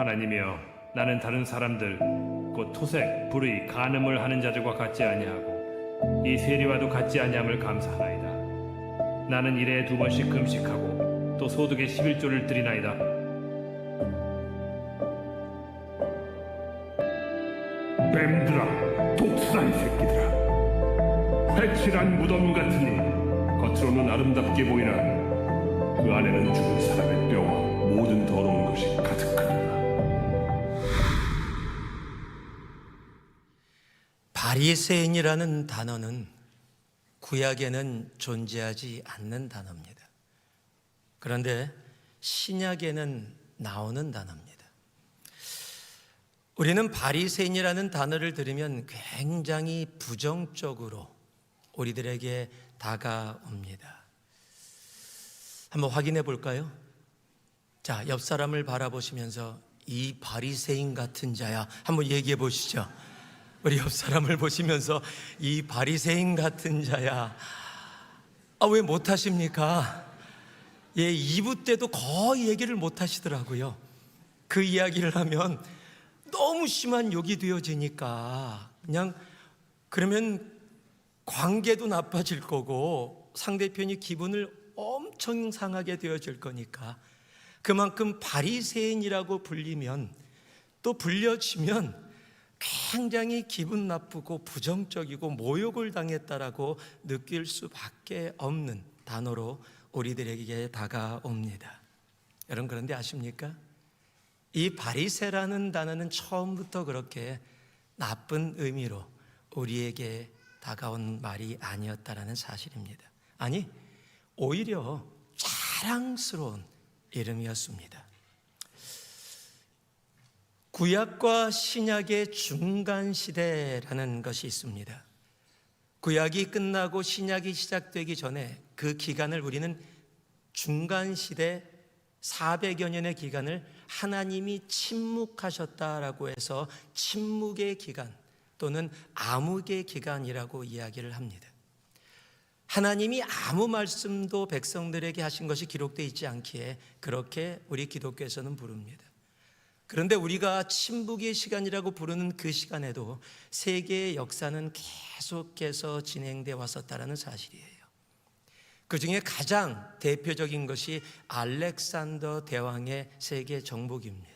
하나님이여, 나는 다른 사람들 곧 토색, 불의, 간음을 하는 자들과 같지 아니하고 이 세리와도 같지 아니함을 감사하나이다. 나는 일에 2번씩 금식하고 또 소득의 11조를 드리나이다. 뱀들아, 독사의 새끼들아, 회칠한 무덤 같으니 겉으로는 아름답게 보이나 그 안에는 죽은 사람의 뼈와 모든 더러운 것이 가득하다. 바리새인이라는 단어는 구약에는 존재하지 않는 단어입니다. 그런데 신약에는 나오는 단어입니다. 우리는 바리새인이라는 단어를 들으면 굉장히 부정적으로 우리들에게 다가옵니다. 한번 확인해 볼까요? 자, 옆 사람을 바라보시면서 이 바리새인 같은 자야 한번 얘기해 보시죠. 우리 옆 사람을 보시면서 이 바리새인 같은 자야. 왜 못하십니까? 예, 2부 때도 거의 얘기를 못하시더라고요. 그 이야기를 하면 너무 심한 욕이 되어지니까 그냥 그러면 관계도 나빠질 거고 상대편이 기분을 엄청 상하게 되어질 거니까 그만큼 바리새인이라고 불리면 또 불려지면 굉장히 기분 나쁘고 부정적이고 모욕을 당했다라고 느낄 수밖에 없는 단어로 우리들에게 다가옵니다. 여러분, 그런데 아십니까? 이 바리새라는 단어는 처음부터 그렇게 나쁜 의미로 우리에게 다가온 말이 아니었다라는 사실입니다. 아니, 오히려 자랑스러운 이름이었습니다. 구약과 신약의 중간 시대라는 것이 있습니다. 구약이 끝나고 신약이 시작되기 전에 그 기간을 우리는 중간 시대 400여 년의 기간을 하나님이 침묵하셨다라고 해서 침묵의 기간 또는 암흑의 기간이라고 이야기를 합니다. 하나님이 아무 말씀도 백성들에게 하신 것이 기록되어 있지 않기에 그렇게 우리 기독교에서는 부릅니다. 그런데 우리가 침묵의 시간이라고 부르는 그 시간에도 세계의 역사는 계속해서 진행되어 왔었다는 사실이에요. 그 중에 가장 대표적인 것이 알렉산더 대왕의 세계 정복입니다.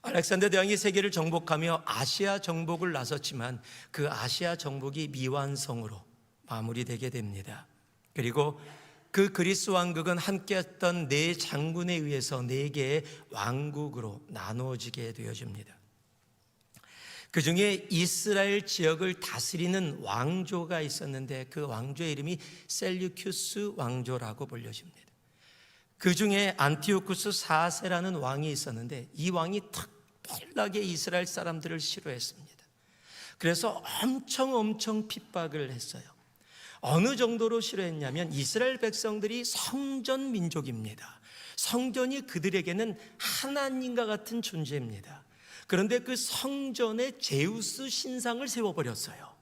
알렉산더 대왕이 세계를 정복하며 아시아 정복을 나섰지만 그 아시아 정복이 미완성으로 마무리되게 됩니다. 그리고 그 그리스 왕국은 함께했던 4장군에 의해서 4개의 왕국으로 나누어지게 되어집니다. 그 중에 이스라엘 지역을 다스리는 왕조가 있었는데 그 왕조의 이름이 셀류큐스 왕조라고 불려집니다. 그 중에 안티오쿠스 4세라는 왕이 있었는데 이 왕이 특별하게 이스라엘 사람들을 싫어했습니다. 그래서 엄청 핍박을 했어요. 어느 정도로 싫어했냐면 이스라엘 백성들이 성전 민족입니다. 성전이 그들에게는 하나님과 같은 존재입니다. 그런데 그 성전에 제우스 신상을 세워버렸어요.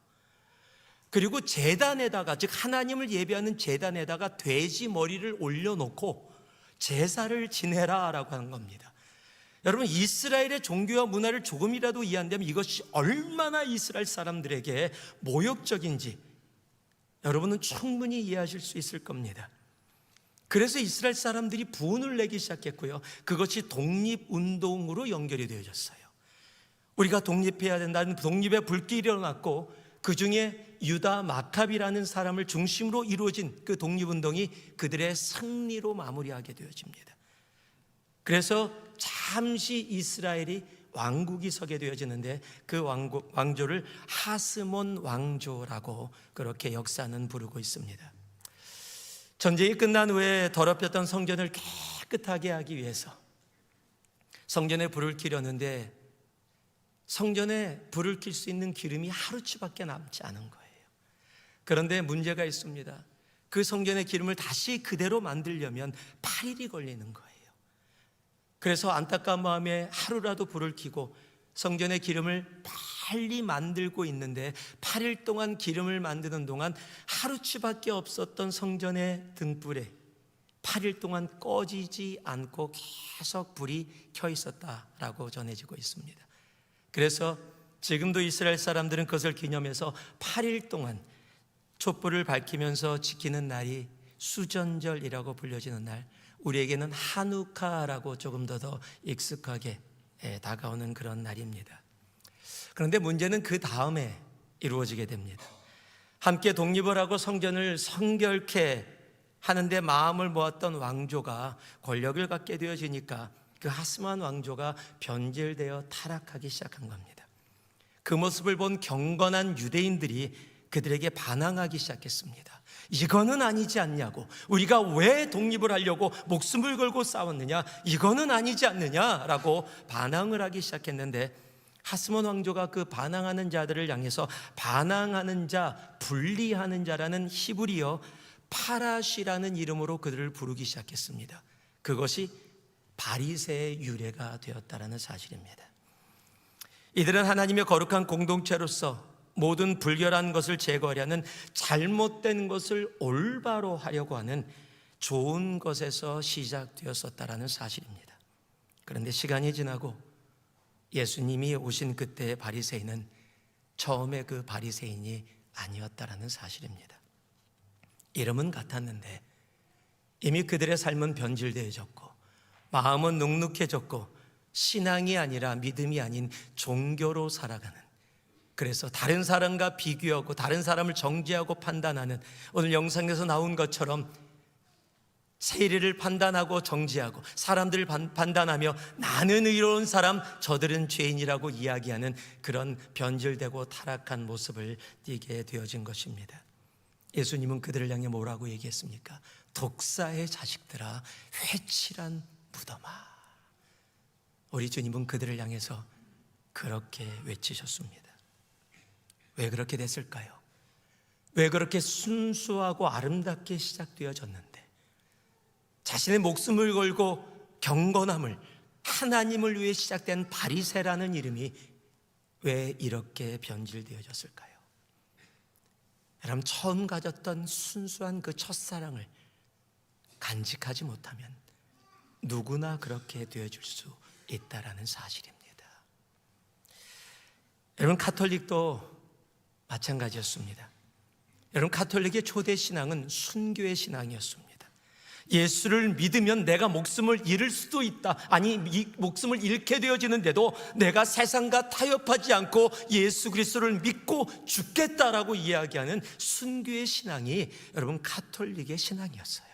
그리고 제단에다가, 즉 하나님을 예배하는 제단에다가 돼지 머리를 올려놓고 제사를 지내라 라고 하는 겁니다. 여러분, 이스라엘의 종교와 문화를 조금이라도 이해한다면 이것이 얼마나 이스라엘 사람들에게 모욕적인지 여러분은 충분히 이해하실 수 있을 겁니다. 그래서 이스라엘 사람들이 분을 내기 시작했고요. 그것이 독립운동으로 연결이 되어졌어요. 우리가 독립해야 된다는 독립의 불길이 일어났고 그 중에 유다 마카비라는 사람을 중심으로 이루어진 그 독립운동이 그들의 승리로 마무리하게 되어집니다. 그래서 잠시 이스라엘이 왕국이 서게 되어지는데 그 왕조를 하스몬 왕조라고 그렇게 역사는 부르고 있습니다. 전쟁이 끝난 후에 더럽혔던 성전을 깨끗하게 하기 위해서 성전에 불을 켜렸는데 성전에 불을 켤 수 있는 기름이 하루치밖에 남지 않은 거예요. 그런데 문제가 있습니다. 그 성전의 기름을 다시 그대로 만들려면 8일이 걸리는 거예요. 그래서 안타까운 마음에 하루라도 불을 켜고 성전의 기름을 빨리 만들고 있는데 8일 동안 기름을 만드는 동안 하루치밖에 없었던 성전의 등불에 8일 동안 꺼지지 않고 계속 불이 켜 있었다라고 전해지고 있습니다. 그래서 지금도 이스라엘 사람들은 그것을 기념해서 8일 동안 촛불을 밝히면서 지키는 날이 수전절이라고 불려지는 날, 우리에게는 하누카라고 조금 더 익숙하게 다가오는 그런 날입니다. 그런데 문제는 그 다음에 이루어지게 됩니다. 함께 독립을 하고 성전을 성결케 하는데 마음을 모았던 왕조가 권력을 갖게 되어지니까 그 하스만 왕조가 변질되어 타락하기 시작한 겁니다. 그 모습을 본 경건한 유대인들이 그들에게 반항하기 시작했습니다. 이거는 아니지 않냐고, 우리가 왜 독립을 하려고 목숨을 걸고 싸웠느냐, 이거는 아니지 않느냐라고 반항을 하기 시작했는데, 하스몬 왕조가 그 반항하는 자들을 향해서 반항하는 자, 분리하는 자라는 히브리어 파라시라는 이름으로 그들을 부르기 시작했습니다. 그것이 바리새의 유래가 되었다라는 사실입니다. 이들은 하나님의 거룩한 공동체로서 모든 불결한 것을 제거하려는, 잘못된 것을 올바로 하려고 하는 좋은 것에서 시작되었었다라는 사실입니다. 그런데 시간이 지나고 예수님이 오신 그때의 바리새인은 처음에 그 바리새인이 아니었다라는 사실입니다. 이름은 같았는데 이미 그들의 삶은 변질되어졌고 마음은 눅눅해졌고 신앙이 아니라 믿음이 아닌 종교로 살아가는, 그래서 다른 사람과 비교하고 다른 사람을 정죄하고 판단하는, 오늘 영상에서 나온 것처럼 세리를 판단하고 정죄하고 사람들을 판단하며 나는 의로운 사람, 저들은 죄인이라고 이야기하는 그런 변질되고 타락한 모습을 띠게 되어진 것입니다. 예수님은 그들을 향해 뭐라고 얘기했습니까? 독사의 자식들아, 회칠한 무덤아. 우리 주님은 그들을 향해서 그렇게 외치셨습니다. 왜 그렇게 됐을까요? 왜 그렇게 순수하고 아름답게 시작되어졌는데 자신의 목숨을 걸고 경건함을, 하나님을 위해 시작된 바리새라는 이름이 왜 이렇게 변질되어졌을까요? 여러분, 처음 가졌던 순수한 그 첫사랑을 간직하지 못하면 누구나 그렇게 되어줄 수 있다라는 사실입니다. 여러분, 가톨릭도 마찬가지였습니다. 여러분, 가톨릭의 초대 신앙은 순교의 신앙이었습니다. 예수를 믿으면 내가 목숨을 잃을 수도 있다, 아니 목숨을 잃게 되어지는데도 내가 세상과 타협하지 않고 예수 그리스도를 믿고 죽겠다라고 이야기하는 순교의 신앙이 여러분 가톨릭의 신앙이었어요.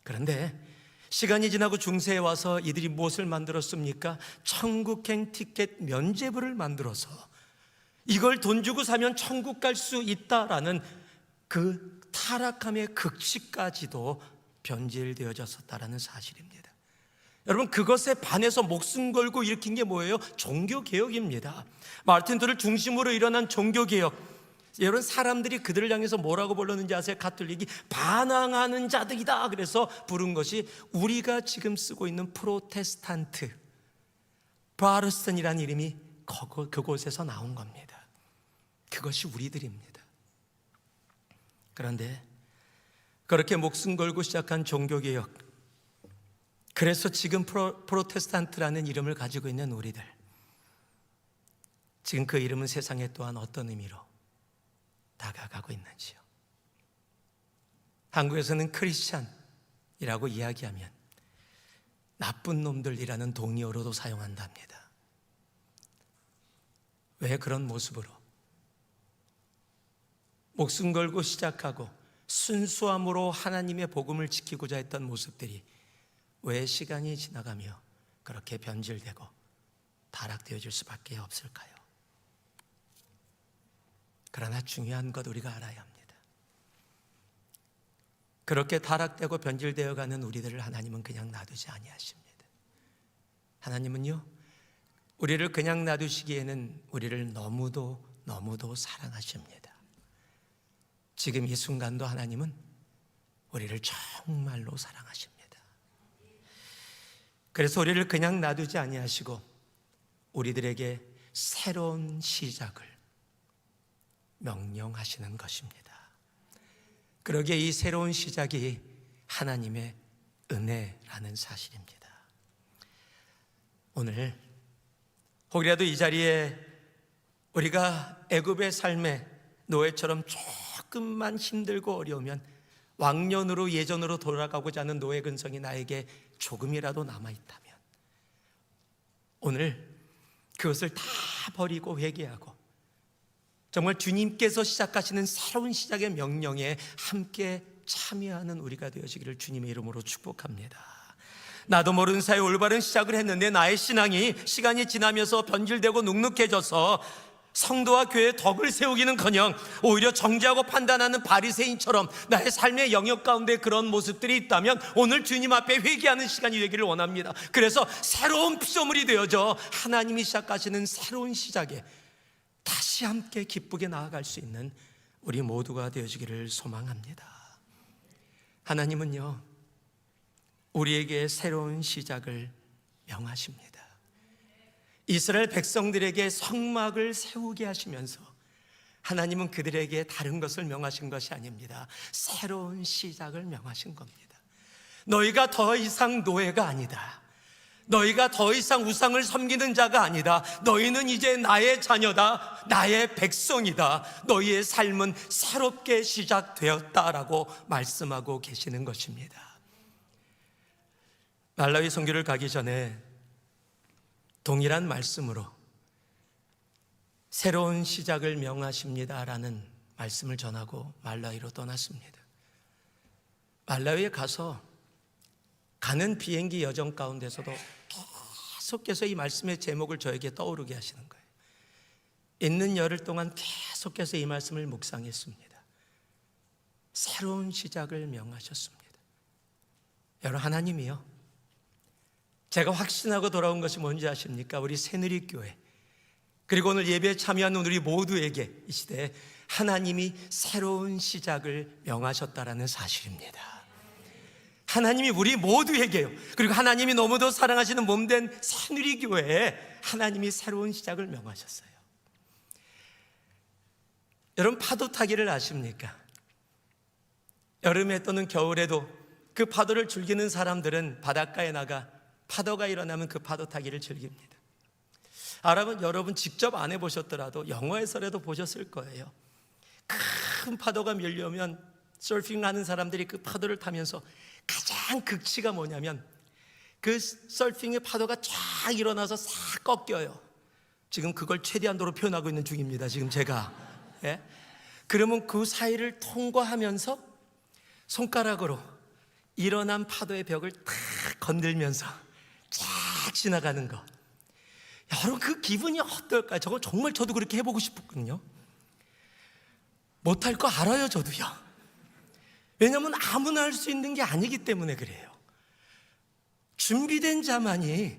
그런데 시간이 지나고 중세에 와서 이들이 무엇을 만들었습니까? 천국행 티켓 면제부를 만들어서 이걸 돈 주고 사면 천국 갈 수 있다라는 그 타락함의 극치까지도 변질되어졌었다라는 사실입니다. 여러분, 그것에 반해서 목숨 걸고 일으킨 게 뭐예요? 종교개혁입니다. 마르틴 루터를 중심으로 일어난 종교개혁. 여러분, 사람들이 그들을 향해서 뭐라고 불렀는지 아세요? 가톨릭이 반항하는 자들이다 그래서 부른 것이 우리가 지금 쓰고 있는 프로테스탄트, 프로테스탄이라는 이름이 그곳에서 나온 겁니다. 그것이 우리들입니다. 그런데 그렇게 목숨 걸고 시작한 종교개혁, 그래서 지금 프로테스탄트라는 이름을 가지고 있는 우리들, 지금 그 이름은 세상에 또한 어떤 의미로 다가가고 있는지요? 한국에서는 크리스찬이라고 이야기하면 나쁜 놈들이라는 동의어로도 사용한답니다. 왜 그런 모습으로 목숨 걸고 시작하고 순수함으로 하나님의 복음을 지키고자 했던 모습들이 왜 시간이 지나가며 그렇게 변질되고 타락되어질 수밖에 없을까요? 그러나 중요한 것 우리가 알아야 합니다. 그렇게 타락되고 변질되어가는 우리들을 하나님은 그냥 놔두지 아니하십니다. 하나님은요, 우리를 그냥 놔두시기에는 우리를 너무도 사랑하십니다. 지금 이 순간도 하나님은 우리를 정말로 사랑하십니다. 그래서 우리를 그냥 놔두지 아니하시고 우리들에게 새로운 시작을 명령하시는 것입니다. 그러기에 이 새로운 시작이 하나님의 은혜라는 사실입니다. 오늘 혹이라도 이 자리에 우리가 애굽의 삶에 노예처럼 조금만 힘들고 어려우면 왕년으로 예전으로 돌아가고자 하는 노예 근성이 나에게 조금이라도 남아있다면 오늘 그것을 다 버리고 회개하고 정말 주님께서 시작하시는 새로운 시작의 명령에 함께 참여하는 우리가 되어지기를 주님의 이름으로 축복합니다. 나도 모르는 사이에 올바른 시작을 했는데 나의 신앙이 시간이 지나면서 변질되고 눅눅해져서 성도와 교회의 덕을 세우기는커녕 오히려 정죄하고 판단하는 바리새인처럼 나의 삶의 영역 가운데 그런 모습들이 있다면 오늘 주님 앞에 회개하는 시간이 되기를 원합니다. 그래서 새로운 피조물이 되어져 하나님이 시작하시는 새로운 시작에 다시 함께 기쁘게 나아갈 수 있는 우리 모두가 되어지기를 소망합니다. 하나님은요, 우리에게 새로운 시작을 명하십니다. 이스라엘 백성들에게 성막을 세우게 하시면서 하나님은 그들에게 다른 것을 명하신 것이 아닙니다. 새로운 시작을 명하신 겁니다. 너희가 더 이상 노예가 아니다. 너희가 더 이상 우상을 섬기는 자가 아니다. 너희는 이제 나의 자녀다. 나의 백성이다. 너희의 삶은 새롭게 시작되었다라고 말씀하고 계시는 것입니다. 말라위 선교를 가기 전에 동일한 말씀으로 새로운 시작을 명하십니다라는 말씀을 전하고 말라위로 떠났습니다. 말라위에 가서 가는 비행기 여정 가운데서도 계속해서 이 말씀의 제목을 저에게 떠오르게 하시는 거예요. 있는 열흘 동안 계속해서 이 말씀을 묵상했습니다. 새로운 시작을 명하셨습니다. 여러분, 하나님이요, 제가 확신하고 돌아온 것이 뭔지 아십니까? 우리 새누리교회 그리고 오늘 예배에 참여하는 우리 모두에게 이 시대에 하나님이 새로운 시작을 명하셨다라는 사실입니다. 하나님이 우리 모두에게요, 그리고 하나님이 너무도 사랑하시는 몸된 새누리교회에 하나님이 새로운 시작을 명하셨어요. 여러분, 파도 타기를 아십니까? 여름에 또는 겨울에도 그 파도를 즐기는 사람들은 바닷가에 나가 파도가 일어나면 그 파도 타기를 즐깁니다. 여러분 직접 안 해보셨더라도 영화에서라도 보셨을 거예요. 큰 파도가 밀려오면 서핑하는 사람들이 그 파도를 타면서 가장 극치가 뭐냐면 그 서핑의 파도가 쫙 일어나서 싹 꺾여요. 지금 그걸 최대한도로 표현하고 있는 중입니다. 지금 제가. 예? 그러면 그 사이를 통과하면서 손가락으로 일어난 파도의 벽을 탁 건들면서 쫙 지나가는 거. 여러분, 그 기분이 어떨까요? 저거 정말 저도 그렇게 해보고 싶었거든요. 못할 거 알아요, 저도요. 왜냐하면 아무나 할 수 있는 게 아니기 때문에 그래요. 준비된 자만이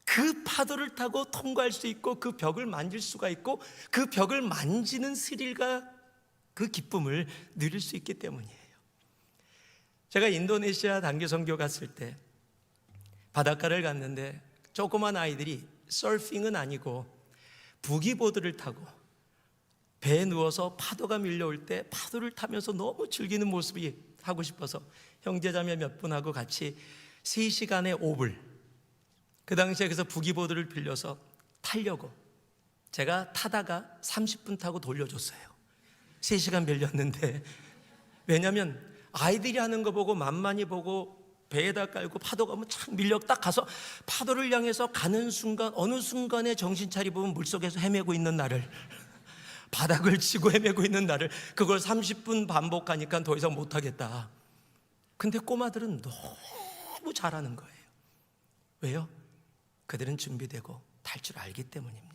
그 파도를 타고 통과할 수 있고 그 벽을 만질 수가 있고 그 벽을 만지는 스릴과 그 기쁨을 누릴 수 있기 때문이에요. 제가 인도네시아 단기 선교 갔을 때 바닷가를 갔는데 조그만 아이들이 서핑은 아니고 부기보드를 타고 배에 누워서 파도가 밀려올 때 파도를 타면서 너무 즐기는 모습이 하고 싶어서 형제자매 몇 분하고 같이 3시간에 5불, 그 당시에 그래서 부기보드를 빌려서 타려고 제가 타다가 30분 타고 돌려줬어요. 3시간 빌렸는데, 왜냐하면 아이들이 하는 거 보고 만만히 보고 배에다 깔고 파도가 오면 착 밀려 딱 가서 파도를 향해서 가는 순간 어느 순간에 정신 차리보면 물속에서 헤매고 있는 나를, 바닥을 치고 헤매고 있는 나를, 그걸 30분 반복하니까 더 이상 못하겠다. 근데 꼬마들은 너무 잘하는 거예요. 왜요? 그들은 준비되고 탈 줄 알기 때문입니다.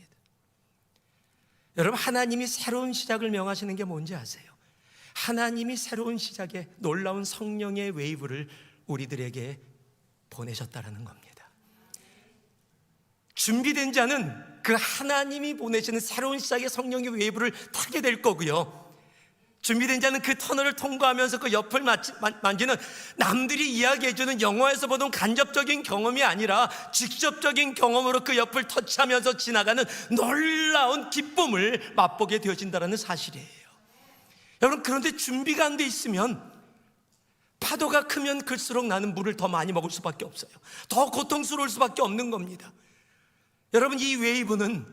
여러분, 하나님이 새로운 시작을 명하시는 게 뭔지 아세요? 하나님이 새로운 시작에 놀라운 성령의 웨이브를 우리들에게 보내셨다는 겁니다. 준비된 자는 그 하나님이 보내시는 새로운 시작의 성령의 웨이브를 타게 될 거고요, 준비된 자는 그 터널을 통과하면서 그 옆을 만지는, 남들이 이야기해주는 영화에서 보던 간접적인 경험이 아니라 직접적인 경험으로 그 옆을 터치하면서 지나가는 놀라운 기쁨을 맛보게 되어진다는 사실이에요. 여러분, 그런데 준비가 안 돼 있으면 파도가 크면 클수록 나는 물을 더 많이 먹을 수밖에 없어요. 더 고통스러울 수밖에 없는 겁니다. 여러분, 이 웨이브는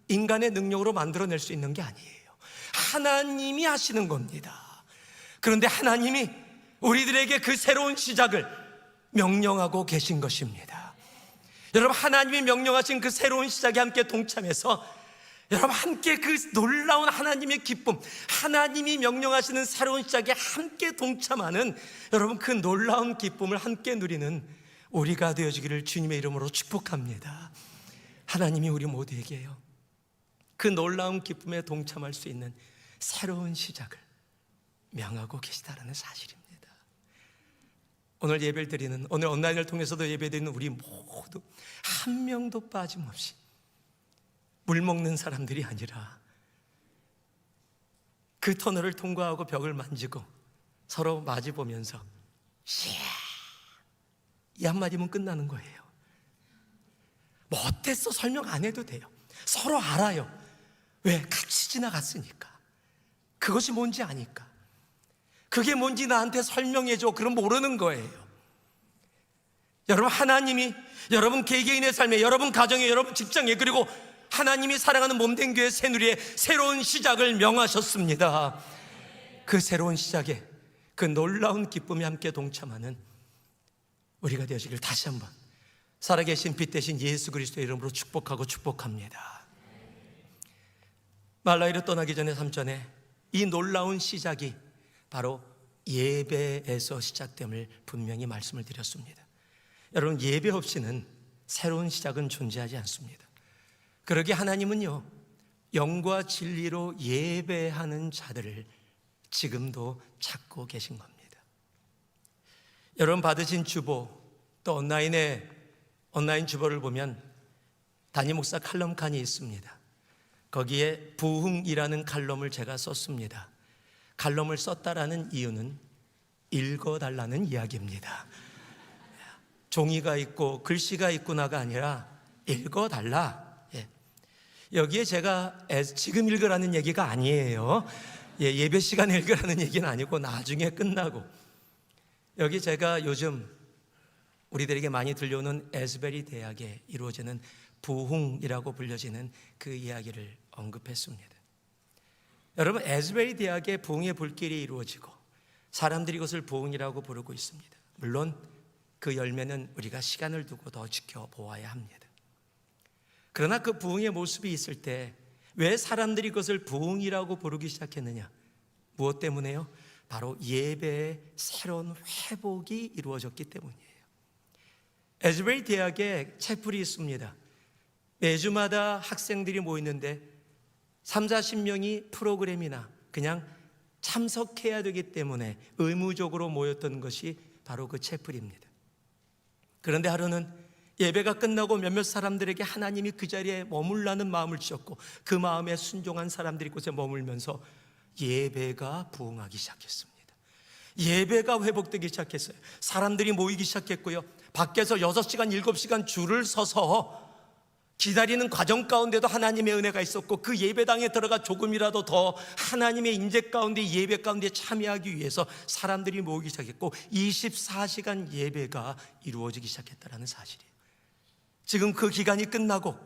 인간의 능력으로 만들어낼 수 있는 게 아니에요. 하나님이 하시는 겁니다. 그런데 하나님이 우리들에게 그 새로운 시작을 명령하고 계신 것입니다. 여러분, 하나님이 명령하신 그 새로운 시작에 함께 동참해서 여러분 함께 그 놀라운 하나님의 기쁨, 하나님이 명령하시는 새로운 시작에 함께 동참하는 여러분 그 놀라운 기쁨을 함께 누리는 우리가 되어지기를 주님의 이름으로 축복합니다. 하나님이 우리 모두에게요 그 놀라운 기쁨에 동참할 수 있는 새로운 시작을 명하고 계시다라는 사실입니다. 오늘 예배를 드리는, 오늘 온라인을 통해서도 예배드리는 우리 모두 한 명도 빠짐없이 물 먹는 사람들이 아니라 그 터널을 통과하고 벽을 만지고 서로 마주 보면서 이 한마디면 끝나는 거예요. 뭐 어땠어 설명 안 해도 돼요. 서로 알아요. 왜? 같이 지나갔으니까. 그것이 뭔지 아니까. 그게 뭔지 나한테 설명해줘. 그럼 모르는 거예요. 여러분, 하나님이 여러분 개개인의 삶에, 여러분 가정에, 여러분 직장에, 그리고 하나님이 사랑하는 몸된 교회 새누리의 새로운 시작을 명하셨습니다. 그 새로운 시작에 그 놀라운 기쁨에 함께 동참하는 우리가 되어지길 다시 한번 살아계신 빛 대신 예수 그리스도의 이름으로 축복하고 축복합니다. 말라기를 떠나기 전에 3전에 이 놀라운 시작이 바로 예배에서 시작됨을 분명히 말씀을 드렸습니다. 여러분, 예배 없이는 새로운 시작은 존재하지 않습니다. 그러기에 하나님은요 영과 진리로 예배하는 자들을 지금도 찾고 계신 겁니다. 여러분 받으신 주보, 또 온라인 주보를 보면 담임 목사 칼럼 칸이 있습니다. 거기에 부흥이라는 칼럼을 제가 썼습니다. 칼럼을 썼다라는 이유는 읽어달라는 이야기입니다. 종이가 있고 글씨가 있구나가 아니라 읽어달라. 여기에 제가 지금 읽으라는 얘기가 아니에요. 예배 시간에 읽으라는 얘기는 아니고 나중에 끝나고, 여기 제가 요즘 우리들에게 많이 들려오는 에스베리 대학에 이루어지는 부흥이라고 불려지는 그 이야기를 언급했습니다. 여러분, 에스베리 대학의 부흥의 불길이 이루어지고 사람들이 이것을 부흥이라고 부르고 있습니다. 물론 그 열매는 우리가 시간을 두고 더 지켜보아야 합니다. 그러나 그 부흥의 모습이 있을 때 왜 사람들이 그것을 부흥이라고 부르기 시작했느냐? 무엇 때문에요? 바로 예배의 새로운 회복이 이루어졌기 때문이에요. 에즈베리 대학에 채플이 있습니다. 매주마다 학생들이 모이는데 30-40명이 프로그램이나 그냥 참석해야 되기 때문에 의무적으로 모였던 것이 바로 그 채플입니다. 그런데 하루는 예배가 끝나고 몇몇 사람들에게 하나님이 그 자리에 머물라는 마음을 주셨고 그 마음에 순종한 사람들이 곳에 머물면서 예배가 부흥하기 시작했습니다. 예배가 회복되기 시작했어요. 사람들이 모이기 시작했고요, 밖에서 6시간, 7시간 줄을 서서 기다리는 과정 가운데도 하나님의 은혜가 있었고, 그 예배당에 들어가 조금이라도 더 하나님의 임재 가운데, 예배 가운데 참여하기 위해서 사람들이 모이기 시작했고 24시간 예배가 이루어지기 시작했다는 사실이에요. 지금 그 기간이 끝나고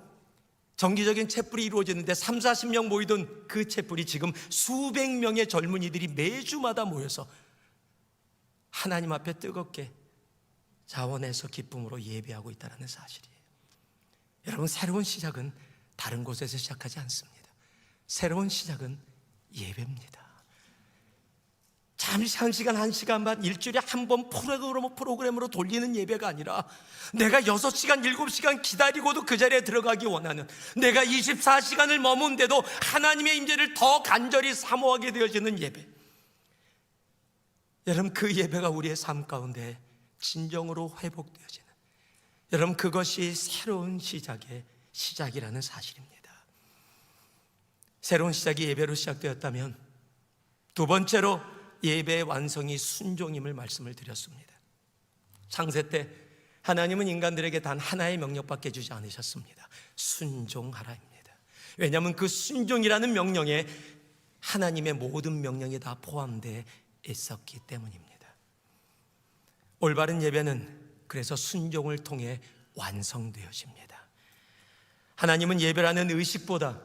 정기적인 채플이 이루어지는데 30-40명 모이던 그 채플이 지금 수백 명의 젊은이들이 매주마다 모여서 하나님 앞에 뜨겁게 자원해서 기쁨으로 예배하고 있다는 사실이에요. 여러분, 새로운 시작은 다른 곳에서 시작하지 않습니다. 새로운 시작은 예배입니다. 잠시 1시간, 1시간 반, 일주일에 한 번 프로그램으로 돌리는 예배가 아니라 내가 6시간, 7시간 기다리고도 그 자리에 들어가기 원하는, 내가 24시간을 머문데도 하나님의 임재를 더 간절히 사모하게 되어지는 예배. 여러분, 그 예배가 우리의 삶 가운데 진정으로 회복되어지는, 여러분, 그것이 새로운 시작의 시작이라는 사실입니다. 새로운 시작이 예배로 시작되었다면 두 번째로 예배의 완성이 순종임을 말씀을 드렸습니다. 창세 때 하나님은 인간들에게 단 하나의 명령밖에 주지 않으셨습니다. 순종하라입니다. 왜냐하면 그 순종이라는 명령에 하나님의 모든 명령이 다 포함되어 있었기 때문입니다. 올바른 예배는 그래서 순종을 통해 완성되어집니다. 하나님은 예배라는 의식보다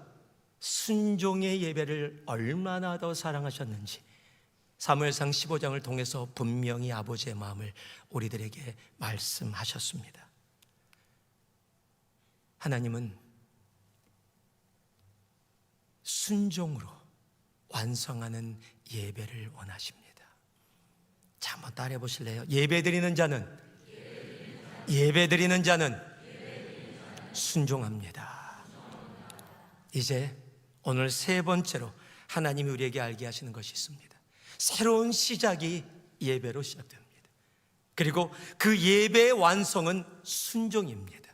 순종의 예배를 얼마나 더 사랑하셨는지 사무엘상 15장을 통해서 분명히 아버지의 마음을 우리들에게 말씀하셨습니다. 하나님은 순종으로 완성하는 예배를 원하십니다. 자, 한번 따라해 보실래요? 예배드리는 자는 순종합니다. 이제 오늘 세 번째로 하나님이 우리에게 알게 하시는 것이 있습니다. 새로운 시작이 예배로 시작됩니다. 그리고 그 예배의 완성은 순종입니다.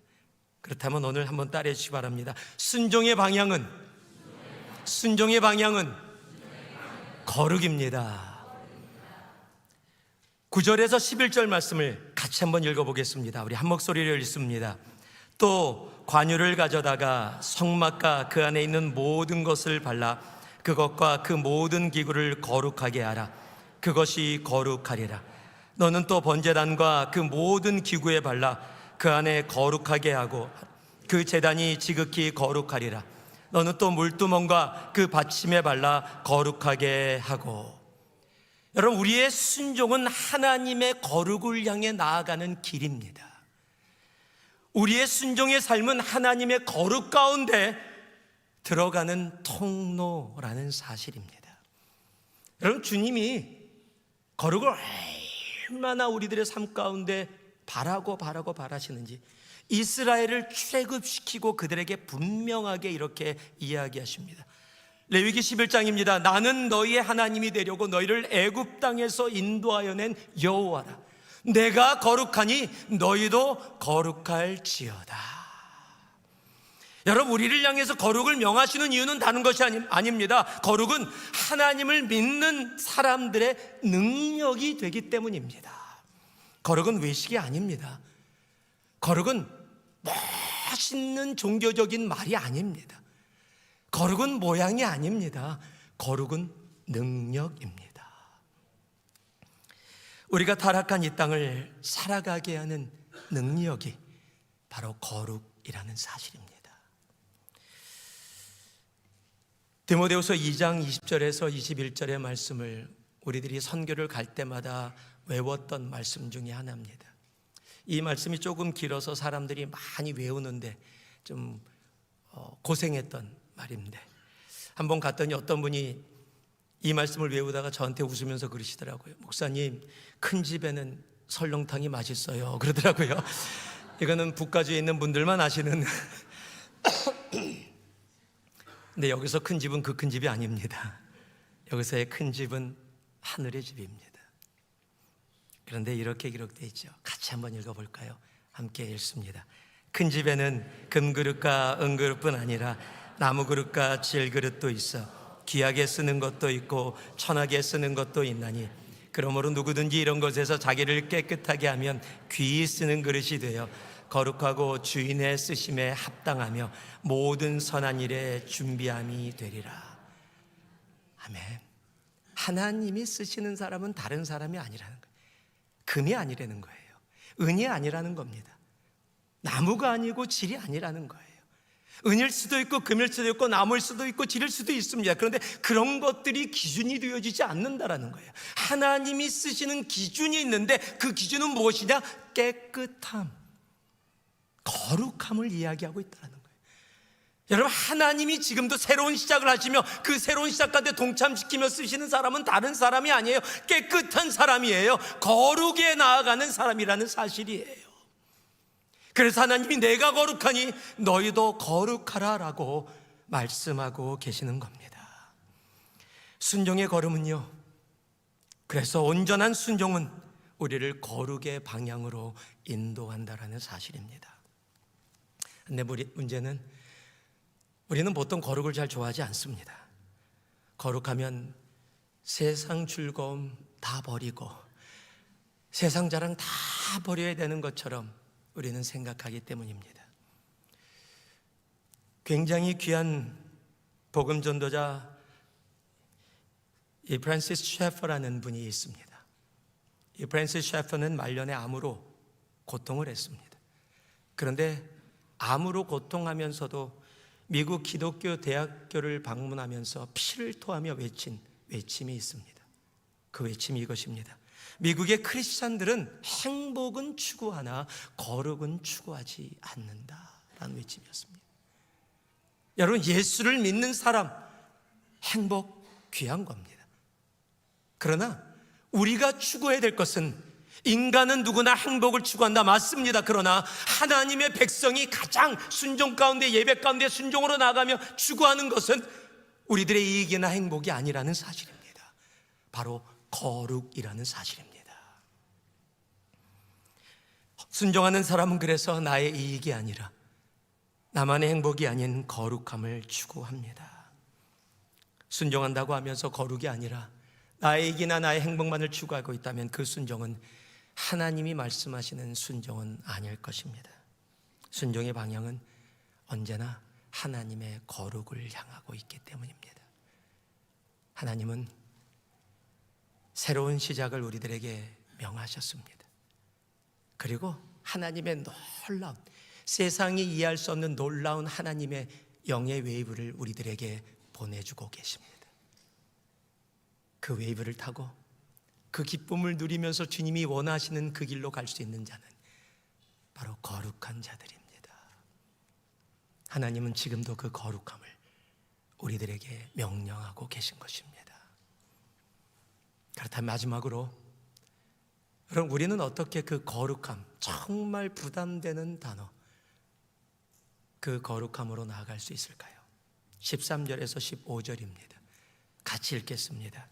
그렇다면 오늘 한번 따라해 주시기 바랍니다. 순종의 방향은 거룩입니다. 9절에서 11절 말씀을 같이 한번 읽어보겠습니다. 우리 한 목소리로 읽습니다. 또 관유를 가져다가 성막과 그 안에 있는 모든 것을 발라 그것과 그 모든 기구를 거룩하게 하라. 그것이 거룩하리라. 너는 또 번제단과 그 모든 기구에 발라 그 안에 거룩하게 하고 그 제단이 지극히 거룩하리라. 너는 또 물두멍과 그 받침에 발라 거룩하게 하고. 여러분, 우리의 순종은 하나님의 거룩을 향해 나아가는 길입니다. 우리의 순종의 삶은 하나님의 거룩 가운데 들어가는 통로라는 사실입니다. 여러분, 주님이 거룩을 얼마나 우리들의 삶 가운데 바라시는지 이스라엘을 출애굽시키고 그들에게 분명하게 이렇게 이야기하십니다. 레위기 11장입니다. 나는 너희의 하나님이 되려고 너희를 애굽 땅에서 인도하여 낸 여호와라. 내가 거룩하니 너희도 거룩할지어다. 여러분, 우리를 향해서 거룩을 명하시는 이유는 다른 것이 아닙니다. 거룩은 하나님을 믿는 사람들의 능력이 되기 때문입니다. 거룩은 외식이 아닙니다. 거룩은 멋있는 종교적인 말이 아닙니다. 거룩은 모양이 아닙니다. 거룩은 능력입니다. 우리가 타락한 이 땅을 살아가게 하는 능력이 바로 거룩이라는 사실입니다. 디모데후서 2장 20절에서 21절의 말씀을 우리들이 선교를 갈 때마다 외웠던 말씀 중에 하나입니다. 이 말씀이 조금 길어서 사람들이 많이 외우는데 좀 고생했던 말인데, 한번 갔더니 어떤 분이 이 말씀을 외우다가 저한테 웃으면서 그러시더라고요. 목사님, 큰 집에는 설렁탕이 맛있어요 그러더라고요. 이거는 북가주에 있는 분들만 아시는 근데 여기서 큰 집은 그 큰 집이 아닙니다. 여기서의 큰 집은 하늘의 집입니다. 그런데 이렇게 기록되어 있죠. 같이 한번 읽어볼까요? 함께 읽습니다. 큰 집에는 금그릇과 은그릇뿐 아니라 나무그릇과 질그릇도 있어 귀하게 쓰는 것도 있고 천하게 쓰는 것도 있나니 그러므로 누구든지 이런 것에서 자기를 깨끗하게 하면 귀히 쓰는 그릇이 되어 거룩하고 주인의 쓰심에 합당하며 모든 선한 일에 준비함이 되리라. 아멘. 하나님이 쓰시는 사람은 다른 사람이 아니라는 거예요. 금이 아니라는 거예요. 은이 아니라는 겁니다. 나무가 아니고 질이 아니라는 거예요. 은일 수도 있고 금일 수도 있고 나무일 수도 있고 질일 수도 있습니다. 그런데 그런 것들이 기준이 되어지지 않는다라는 거예요. 하나님이 쓰시는 기준이 있는데 그 기준은 무엇이냐? 깨끗함, 거룩함을 이야기하고 있다는 거예요. 여러분, 하나님이 지금도 새로운 시작을 하시며 그 새로운 시작 가운데 동참시키며 쓰시는 사람은 다른 사람이 아니에요. 깨끗한 사람이에요. 거룩에 나아가는 사람이라는 사실이에요. 그래서 하나님이 내가 거룩하니 너희도 거룩하라 라고 말씀하고 계시는 겁니다. 순종의 걸음은요, 그래서 온전한 순종은 우리를 거룩의 방향으로 인도한다라는 사실입니다. 근데 문제는 우리는 보통 거룩을 잘 좋아하지 않습니다. 거룩하면 세상 즐거움 다 버리고 세상 자랑 다 버려야 되는 것처럼 우리는 생각하기 때문입니다. 굉장히 귀한 복음 전도자 이 프란시스 셰퍼라는 분이 있습니다. 이 프랜시스 셰퍼는 말년에 암으로 고통을 했습니다. 그런데 암으로 고통하면서도 미국 기독교 대학교를 방문하면서 피를 토하며 외친 외침이 있습니다. 그 외침이 이것입니다. 미국의 크리스찬들은 행복은 추구하나 거룩은 추구하지 않는다라는 외침이었습니다. 여러분, 예수를 믿는 사람 행복 귀한 겁니다. 그러나 우리가 추구해야 될 것은, 인간은 누구나 행복을 추구한다, 맞습니다. 그러나 하나님의 백성이 가장 순종 가운데, 예배 가운데 순종으로 나가며 추구하는 것은 우리들의 이익이나 행복이 아니라는 사실입니다. 바로 거룩이라는 사실입니다. 순종하는 사람은 그래서 나의 이익이 아니라 나만의 행복이 아닌 거룩함을 추구합니다. 순종한다고 하면서 거룩이 아니라 나의 이익이나 나의 행복만을 추구하고 있다면 그 순종은 하나님이 말씀하시는 순종은 아닐 것입니다. 순종의 방향은 언제나 하나님의 거룩을 향하고 있기 때문입니다. 하나님은 새로운 시작을 우리들에게 명하셨습니다. 그리고 하나님의 놀라운, 세상이 이해할 수 없는 놀라운 하나님의 영의 웨이브를 우리들에게 보내주고 계십니다. 그 웨이브를 타고 그 기쁨을 누리면서 주님이 원하시는 그 길로 갈 수 있는 자는 바로 거룩한 자들입니다. 하나님은 지금도 그 거룩함을 우리들에게 명령하고 계신 것입니다. 그렇다면 마지막으로, 그럼 우리는 어떻게 그 거룩함, 정말 부담되는 단어, 그 거룩함으로 나아갈 수 있을까요? 13절에서 15절입니다. 같이 읽겠습니다.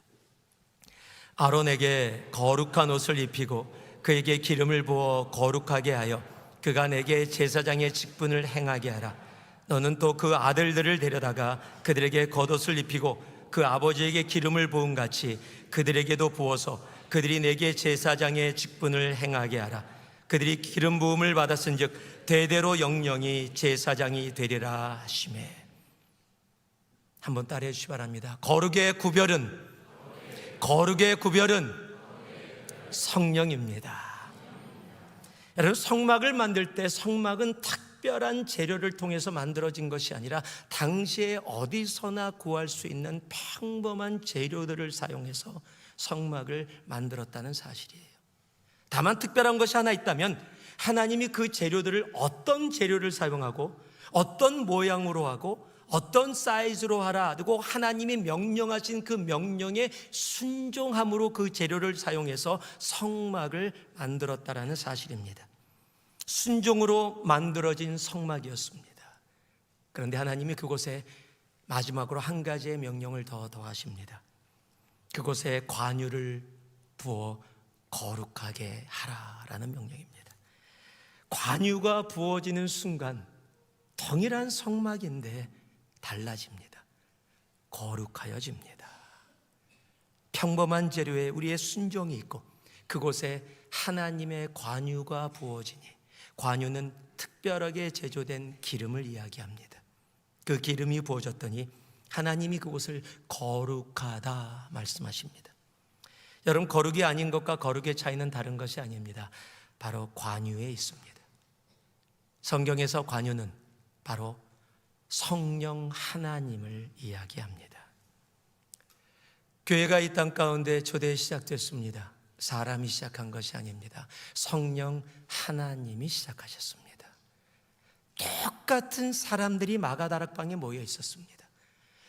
아론에게 거룩한 옷을 입히고 그에게 기름을 부어 거룩하게 하여 그가 내게 제사장의 직분을 행하게 하라. 너는 또 그 아들들을 데려다가 그들에게 겉옷을 입히고 그 아버지에게 기름을 부은 같이 그들에게도 부어서 그들이 내게 제사장의 직분을 행하게 하라. 그들이 기름 부음을 받았은즉 대대로 영영이 제사장이 되리라 하시매. 한번 따라해 주시기 바랍니다. 거룩의 구별은 성령입니다. 여러분, 성막을 만들 때 성막은 특별한 재료를 통해서 만들어진 것이 아니라 당시에 어디서나 구할 수 있는 평범한 재료들을 사용해서 성막을 만들었다는 사실이에요. 다만 특별한 것이 하나 있다면, 하나님이 그 재료들을 어떤 재료를 사용하고 어떤 모양으로 하고 어떤 사이즈로 하라고 하나님이 명령하신 그 명령에 순종함으로 그 재료를 사용해서 성막을 만들었다라는 사실입니다. 순종으로 만들어진 성막이었습니다. 그런데 하나님이 그곳에 마지막으로 한 가지의 명령을 더 더하십니다. 그곳에 관유를 부어 거룩하게 하라라는 명령입니다. 관유가 부어지는 순간 동일한 성막인데 달라집니다. 거룩하여집니다. 평범한 재료에 우리의 순종이 있고 그곳에 하나님의 관유가 부어지니, 관유는 특별하게 제조된 기름을 이야기합니다. 그 기름이 부어졌더니 하나님이 그곳을 거룩하다 말씀하십니다. 여러분, 거룩이 아닌 것과 거룩의 차이는 다른 것이 아닙니다. 바로 관유에 있습니다. 성경에서 관유는 바로 성령 하나님을 이야기합니다. 교회가 이 땅 가운데 초대에 시작됐습니다. 사람이 시작한 것이 아닙니다. 성령 하나님이 시작하셨습니다. 똑같은 사람들이 마가다락방에 모여 있었습니다.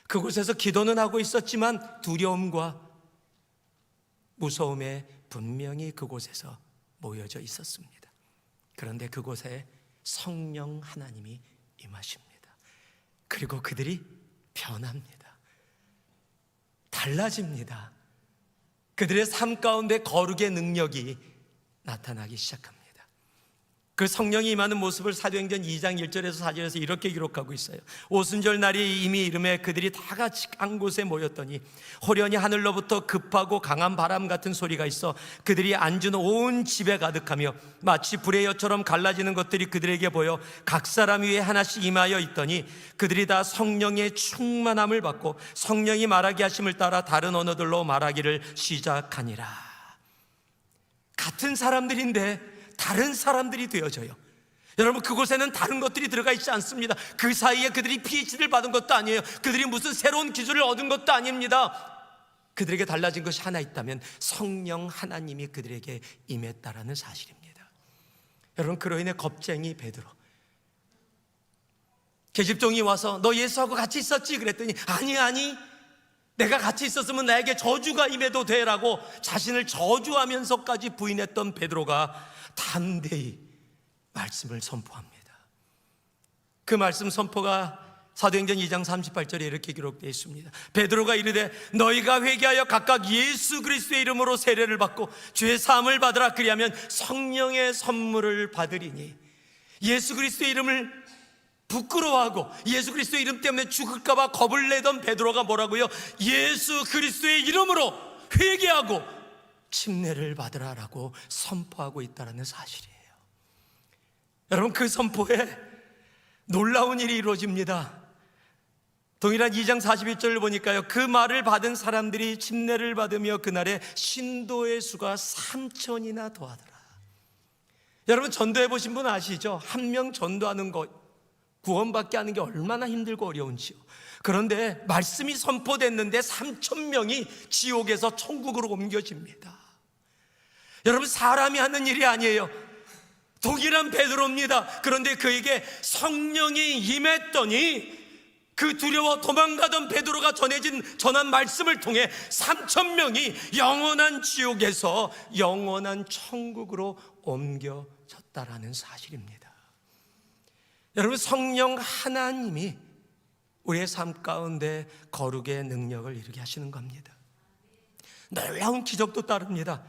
그곳에서 기도는 하고 있었지만 두려움과 무서움에 분명히 그곳에서 모여져 있었습니다. 그런데 그곳에 성령 하나님이 임하십니다. 그리고 그들이 변합니다. 달라집니다. 그들의 삶 가운데 거룩의 능력이 나타나기 시작합니다. 그 성령이 임하는 모습을 사도행전 2장 1절에서 4절에서 이렇게 기록하고 있어요. 오순절 날이 이미 이름에 그들이 다 같이 한 곳에 모였더니 호련히 하늘로부터 급하고 강한 바람 같은 소리가 있어 그들이 앉은 온 집에 가득하며 마치 불의 여처럼 갈라지는 것들이 그들에게 보여 각 사람 위에 하나씩 임하여 있더니 그들이 다 성령의 충만함을 받고 성령이 말하게 하심을 따라 다른 언어들로 말하기를 시작하니라. 같은 사람들인데 다른 사람들이 되어져요. 여러분, 그곳에는 다른 것들이 들어가 있지 않습니다. 그 사이에 그들이 PhD를 받은 것도 아니에요. 그들이 무슨 새로운 기술을 얻은 것도 아닙니다. 그들에게 달라진 것이 하나 있다면 성령 하나님이 그들에게 임했다라는 사실입니다. 여러분, 그로 인해 겁쟁이 베드로, 계집종이 와서 너 예수하고 같이 있었지? 그랬더니 아니 내가 같이 있었으면 나에게 저주가 임해도 돼라고 자신을 저주하면서까지 부인했던 베드로가 담대히 말씀을 선포합니다. 그 말씀 선포가 사도행전 2장 38절에 이렇게 기록되어 있습니다. 베드로가 이르되 너희가 회개하여 각각 예수 그리스도의 이름으로 세례를 받고 죄 사함을 받으라. 그리하면 성령의 선물을 받으리니. 예수 그리스도의 이름을 부끄러워하고 예수 그리스도의 이름 때문에 죽을까 봐 겁을 내던 베드로가 뭐라고요? 예수 그리스도의 이름으로 회개하고 침례를 받으라라고 선포하고 있다는 사실이에요. 여러분, 그 선포에 놀라운 일이 이루어집니다. 동일한 2장 41절을 보니까요, 그 말을 받은 사람들이 침례를 받으며 그날에 신도의 수가 3,000이나 더하더라. 여러분, 전도해 보신 분 아시죠? 한 명 전도하는 것, 구원받게 하는 게 얼마나 힘들고 어려운지요. 그런데 말씀이 선포됐는데 3,000명이 지옥에서 천국으로 옮겨집니다. 여러분, 사람이 하는 일이 아니에요. 동일한 베드로입니다. 그런데 그에게 성령이 임했더니 그 두려워 도망가던 베드로가 전한 말씀을 통해 3,000명이 영원한 지옥에서 영원한 천국으로 옮겨졌다라는 사실입니다. 여러분, 성령 하나님이 우리의 삶 가운데 거룩의 능력을 이루게 하시는 겁니다. 놀라운 기적도 따릅니다.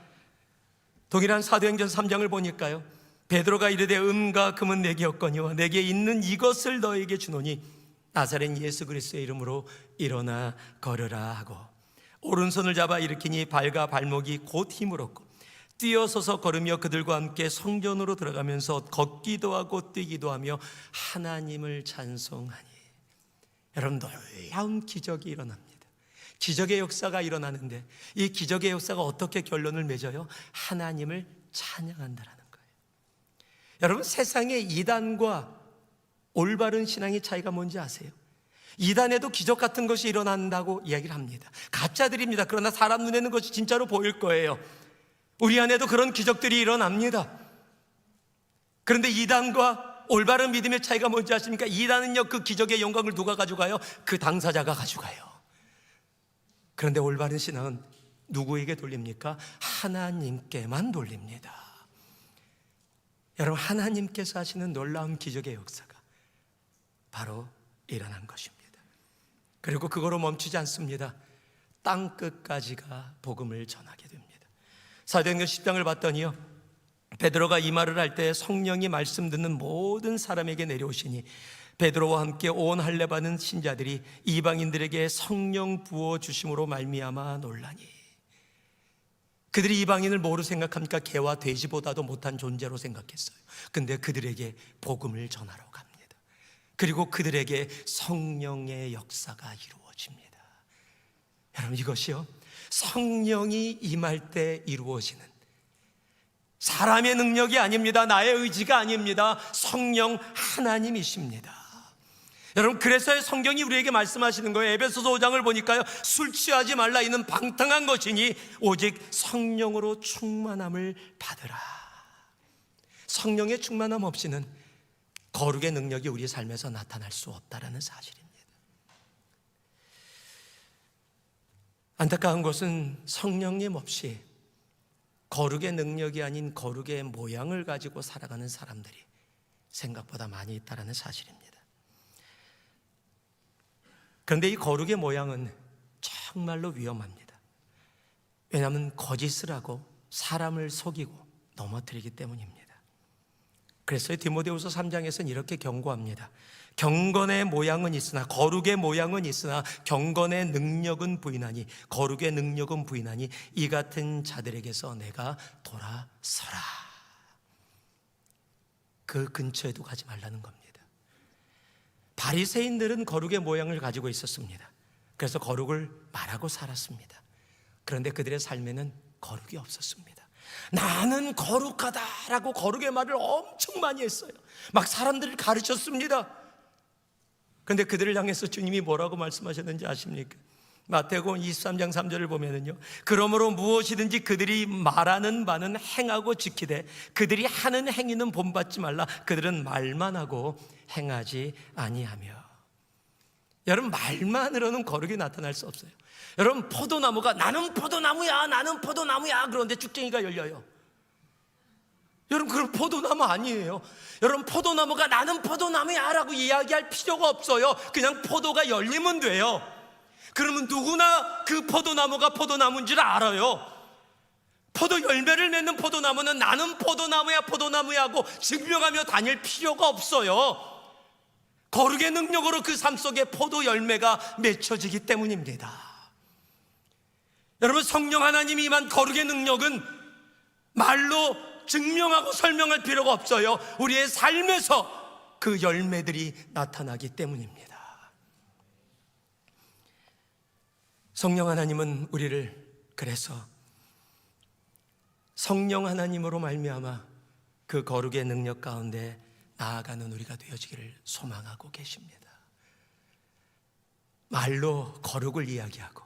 동일한 사도행전 3장을 보니까요, 베드로가 이르되 은과 금은 내게 없거니와 내게 있는 이것을 너에게 주노니 나사렛 예수 그리스도의 이름으로 일어나 걸으라 하고 오른손을 잡아 일으키니 발과 발목이 곧 힘을 얻고 뛰어서서 걸으며 그들과 함께 성전으로 들어가면서 걷기도 하고 뛰기도 하며 하나님을 찬송하니. 여러분, 놀라운 기적이 일어납니다. 기적의 역사가 일어나는데 이 기적의 역사가 어떻게 결론을 맺어요? 하나님을 찬양한다라는 거예요. 여러분, 세상의 이단과 올바른 신앙의 차이가 뭔지 아세요? 이단에도 기적 같은 것이 일어난다고 이야기를 합니다. 가짜들입니다. 그러나 사람 눈에는 그것이 진짜로 보일 거예요. 우리 안에도 그런 기적들이 일어납니다. 그런데 이단과 올바른 믿음의 차이가 뭔지 아십니까? 이단은요, 그 기적의 영광을 누가 가져가요? 그 당사자가 가져가요. 그런데 올바른 신앙은 누구에게 돌립니까? 하나님께만 돌립니다. 여러분, 하나님께서 하시는 놀라운 기적의 역사가 바로 일어난 것입니다. 그리고 그거로 멈추지 않습니다. 땅 끝까지가 복음을 전하게 됩니다. 사도행전 10장을 봤더니요, 베드로가 이 말을 할 때 성령이 말씀 듣는 모든 사람에게 내려오시니 베드로와 함께 온 할례받은 신자들이 이방인들에게 성령 부어 주심으로 말미암아 놀라니. 그들이 이방인을 뭐로 생각합니까? 개와 돼지보다도 못한 존재로 생각했어요. 근데 그들에게 복음을 전하러 갑니다. 그리고 그들에게 성령의 역사가 이루어집니다. 여러분, 이것이요, 성령이 임할 때 이루어지는 사람의 능력이 아닙니다. 나의 의지가 아닙니다. 성령 하나님이십니다. 여러분, 그래서 성경이 우리에게 말씀하시는 거예요. 에베소서 5장을 보니까요, 술 취하지 말라. 이는 방탕한 것이니 오직 성령으로 충만함을 받으라. 성령의 충만함 없이는 거룩의 능력이 우리 삶에서 나타날 수 없다라는 사실입니다. 안타까운 것은 성령님 없이 거룩의 능력이 아닌 거룩의 모양을 가지고 살아가는 사람들이 생각보다 많이 있다는 사실입니다. 그런데 이 거룩의 모양은 정말로 위험합니다. 왜냐하면 거짓을 하고 사람을 속이고 넘어뜨리기 때문입니다. 그래서 디모데후서 3장에서는 이렇게 경고합니다. 경건의 모양은 있으나, 거룩의 모양은 있으나 경건의 능력은 부인하니, 거룩의 능력은 부인하니 이 같은 자들에게서 내가 돌아서라. 그 근처에도 가지 말라는 겁니다. 바리새인들은 거룩의 모양을 가지고 있었습니다. 그래서 거룩을 말하고 살았습니다. 그런데 그들의 삶에는 거룩이 없었습니다. 나는 거룩하다라고 거룩의 말을 엄청 많이 했어요. 막 사람들을 가르쳤습니다. 그런데 그들을 향해서 주님이 뭐라고 말씀하셨는지 아십니까? 마태복음 23장 3절을 보면은요, 그러므로 무엇이든지 그들이 말하는 바는 행하고 지키되 그들이 하는 행위는 본받지 말라. 그들은 말만 하고 행하지 아니하며. 여러분, 말만으로는 거룩이 나타날 수 없어요. 여러분, 포도나무가 나는 포도나무야, 나는 포도나무야, 그런데 쭉쟁이가 열려요. 여러분, 그건 포도나무 아니에요. 여러분, 포도나무가 나는 포도나무야 라고 이야기할 필요가 없어요. 그냥 포도가 열리면 돼요. 그러면 누구나 그 포도나무가 포도나무인 줄 알아요. 포도 열매를 맺는 포도나무는 나는 포도나무야, 포도나무야 하고 증명하며 다닐 필요가 없어요. 거룩의 능력으로 그 삶 속에 포도 열매가 맺혀지기 때문입니다. 여러분, 성령 하나님이 임한 거룩의 능력은 말로 증명하고 설명할 필요가 없어요. 우리의 삶에서 그 열매들이 나타나기 때문입니다. 성령 하나님은 우리를 그래서 성령 하나님으로 말미암아 그 거룩의 능력 가운데 나아가는 우리가 되어지기를 소망하고 계십니다. 말로 거룩을 이야기하고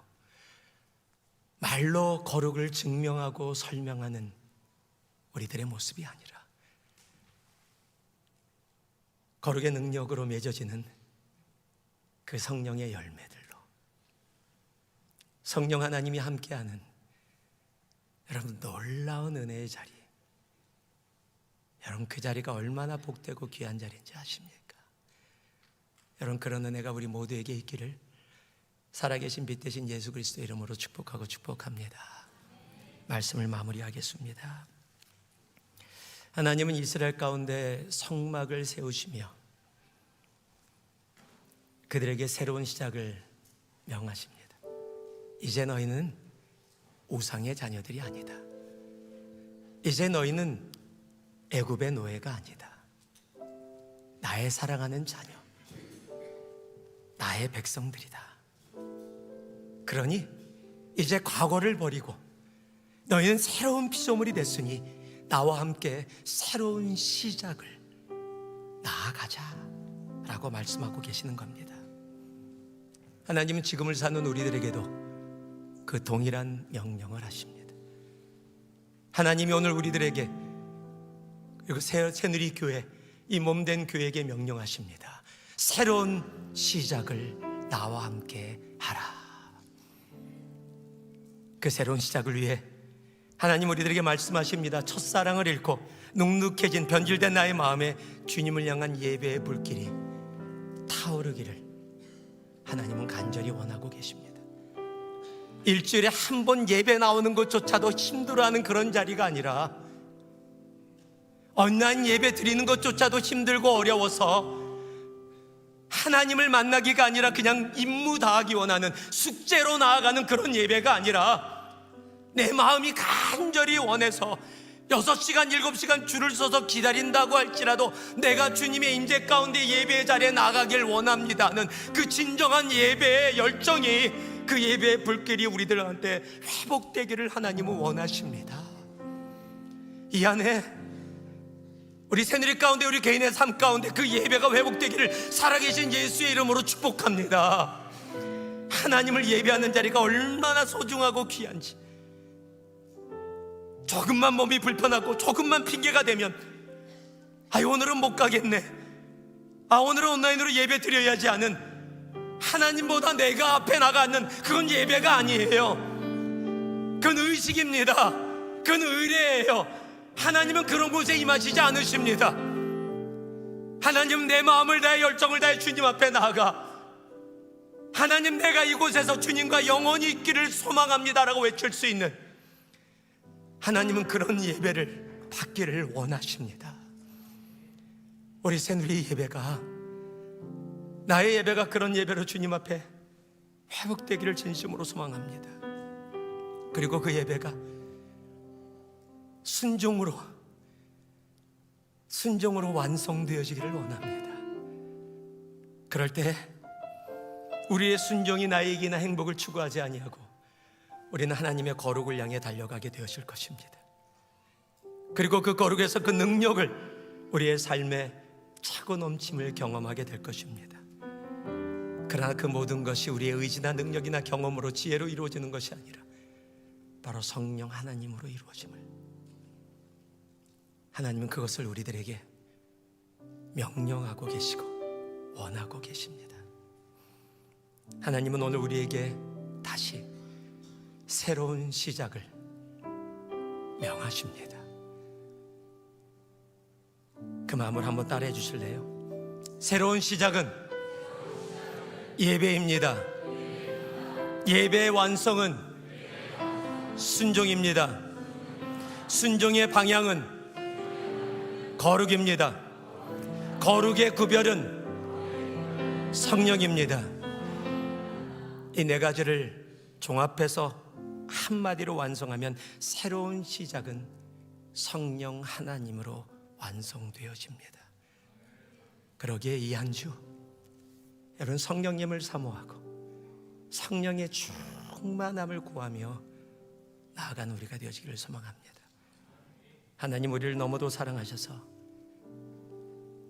말로 거룩을 증명하고 설명하는 우리들의 모습이 아니라 거룩의 능력으로 맺어지는 그 성령의 열매들로 성령 하나님이 함께하는 여러분 놀라운 은혜의 자리, 여러분 그 자리가 얼마나 복되고 귀한 자리인지 아십니까? 여러분, 그런 은혜가 우리 모두에게 있기를 살아계신 빛 대신 예수 그리스도의 이름으로 축복하고 축복합니다. 말씀을 마무리하겠습니다. 하나님은 이스라엘 가운데 성막을 세우시며 그들에게 새로운 시작을 명하십니다. 이제 너희는 우상의 자녀들이 아니다. 이제 너희는 애굽의 노예가 아니다. 나의 사랑하는 자녀, 나의 백성들이다. 그러니 이제 과거를 버리고 너희는 새로운 피조물이 됐으니 나와 함께 새로운 시작을 나아가자 라고 말씀하고 계시는 겁니다. 하나님은 지금을 사는 우리들에게도 그 동일한 명령을 하십니다. 하나님이 오늘 우리들에게 그리고 새누리교회, 이 몸된 교회에게 명령하십니다. 새로운 시작을 나와 함께 하라. 그 새로운 시작을 위해 하나님 우리들에게 말씀하십니다. 첫사랑을 잃고 눅눅해진 변질된 나의 마음에 주님을 향한 예배의 불길이 타오르기를 하나님은 간절히 원하고 계십니다. 일주일에 한 번 예배 나오는 것조차도 힘들어하는 그런 자리가 아니라 온라인 예배 드리는 것조차도 힘들고 어려워서 하나님을 만나기가 아니라 그냥 임무 다하기 원하는 숙제로 나아가는 그런 예배가 아니라 내 마음이 간절히 원해서 6시간, 7시간 줄을 서서 기다린다고 할지라도 내가 주님의 임재 가운데 예배의 자리에 나가길 원합니다는 그 진정한 예배의 열정이, 그 예배의 불길이 우리들한테 회복되기를 하나님은 원하십니다. 이 안에 우리 새누리 가운데, 우리 개인의 삶 가운데 그 예배가 회복되기를 살아계신 예수의 이름으로 축복합니다. 하나님을 예배하는 자리가 얼마나 소중하고 귀한지, 조금만 몸이 불편하고 조금만 핑계가 되면 오늘은 못 가겠네, 오늘은 온라인으로 예배 드려야지 하는, 하나님보다 내가 앞에 나가는 그건 예배가 아니에요. 그건 의식입니다. 그건 의례예요. 하나님은 그런 곳에 임하시지 않으십니다. 하나님, 내 마음을 다해 열정을 다해 주님 앞에 나아가 하나님, 내가 이곳에서 주님과 영원히 있기를 소망합니다라고 외칠 수 있는, 하나님은 그런 예배를 받기를 원하십니다. 우리 새누리 예배가, 나의 예배가 그런 예배로 주님 앞에 회복되기를 진심으로 소망합니다. 그리고 그 예배가 순종으로 완성되어지기를 원합니다. 그럴 때 우리의 순종이 나의 이익이나 행복을 추구하지 아니하고 우리는 하나님의 거룩을 향해 달려가게 되어질 것입니다. 그리고 그 거룩에서 그 능력을 우리의 삶에 차고 넘침을 경험하게 될 것입니다. 그러나 그 모든 것이 우리의 의지나 능력이나 경험으로 지혜로 이루어지는 것이 아니라 바로 성령 하나님으로 이루어짐을, 하나님은 그것을 우리들에게 명령하고 계시고 원하고 계십니다. 하나님은 오늘 우리에게 다시 새로운 시작을 명하십니다. 그 마음을 한번 따라해 주실래요? 새로운 시작은 예배입니다. 예배의 완성은 순종입니다. 순종의 방향은 거룩입니다. 거룩의 구별은 성령입니다. 이 네 가지를 종합해서 한마디로 완성하면 새로운 시작은 성령 하나님으로 완성되어집니다. 그러기에 이 한 주 여러분 성령님을 사모하고 성령의 충만함을 구하며 나아가는 우리가 되어지기를 소망합니다. 하나님 우리를 너무도 사랑하셔서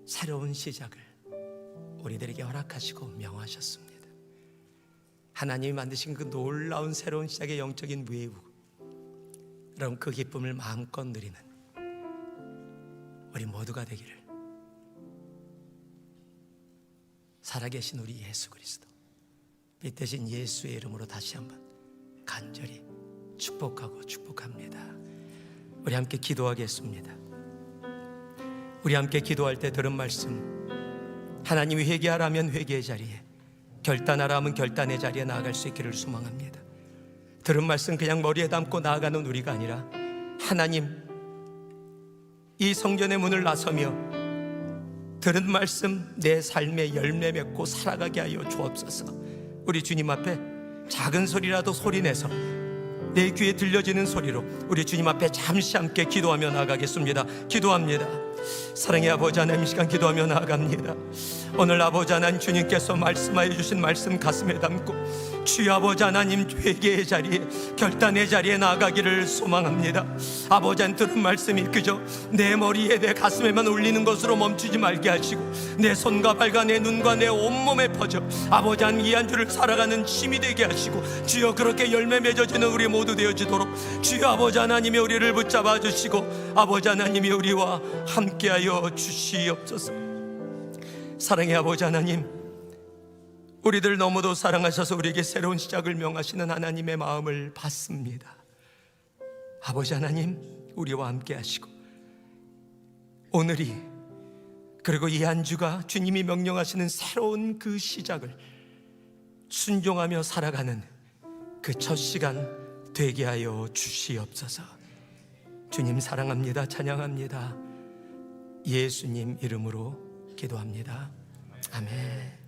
새로운 시작을 우리들에게 허락하시고 명하셨습니다. 하나님이 만드신 그 놀라운 새로운 시작의 영적인 웨이브, 여러분 그 기쁨을 마음껏 누리는 우리 모두가 되기를 살아계신 우리 예수 그리스도 빛 대신 예수의 이름으로 다시 한번 간절히 축복합니다. 우리 함께 기도하겠습니다. 우리 함께 기도할 때 들은 말씀, 하나님이 회개하라면 회개의 자리에, 결단하라 하면 결단의 자리에 나아갈 수 있기를 소망합니다. 들은 말씀 그냥 머리에 담고 나아가는 우리가 아니라 하나님, 이 성전의 문을 나서며 들은 말씀 내 삶에 열매 맺고 살아가게 하여 주옵소서. 우리 주님 앞에 작은 소리라도 소리내서 내 귀에 들려지는 소리로 우리 주님 앞에 잠시 함께 기도하며 나아가겠습니다. 기도합니다. 사랑의 아버지 하나님, 이 시간 기도하며 나아갑니다. 오늘 아버지 하나님 주님께서 말씀하여 주신 말씀 가슴에 담고 주여 아버지 하나님 회개의 자리에, 결단의 자리에 나아가기를 소망합니다. 아버지 하나님 들은 말씀이 그저 내 머리에 내 가슴에만 울리는 것으로 멈추지 말게 하시고 내 손과 발과 내 눈과 내 온몸에 퍼져 아버지 하나님 이 한 주를 살아가는 힘이 되게 하시고 주여 그렇게 열매 맺어지는 우리 모두 되어지도록 주여 아버지 하나님이 우리를 붙잡아 주시고 아버지 하나님이 우리와 함께하여 주시옵소서. 사랑의 아버지 하나님, 우리들 너무도 사랑하셔서 우리에게 새로운 시작을 명하시는 하나님의 마음을 받습니다. 아버지 하나님, 우리와 함께 하시고 오늘이 그리고 이 한 주가 주님이 명령하시는 새로운 그 시작을 순종하며 살아가는 그 첫 시간 되게 하여 주시옵소서. 주님 사랑합니다. 찬양합니다. 예수님 이름으로 기도합니다. 아멘.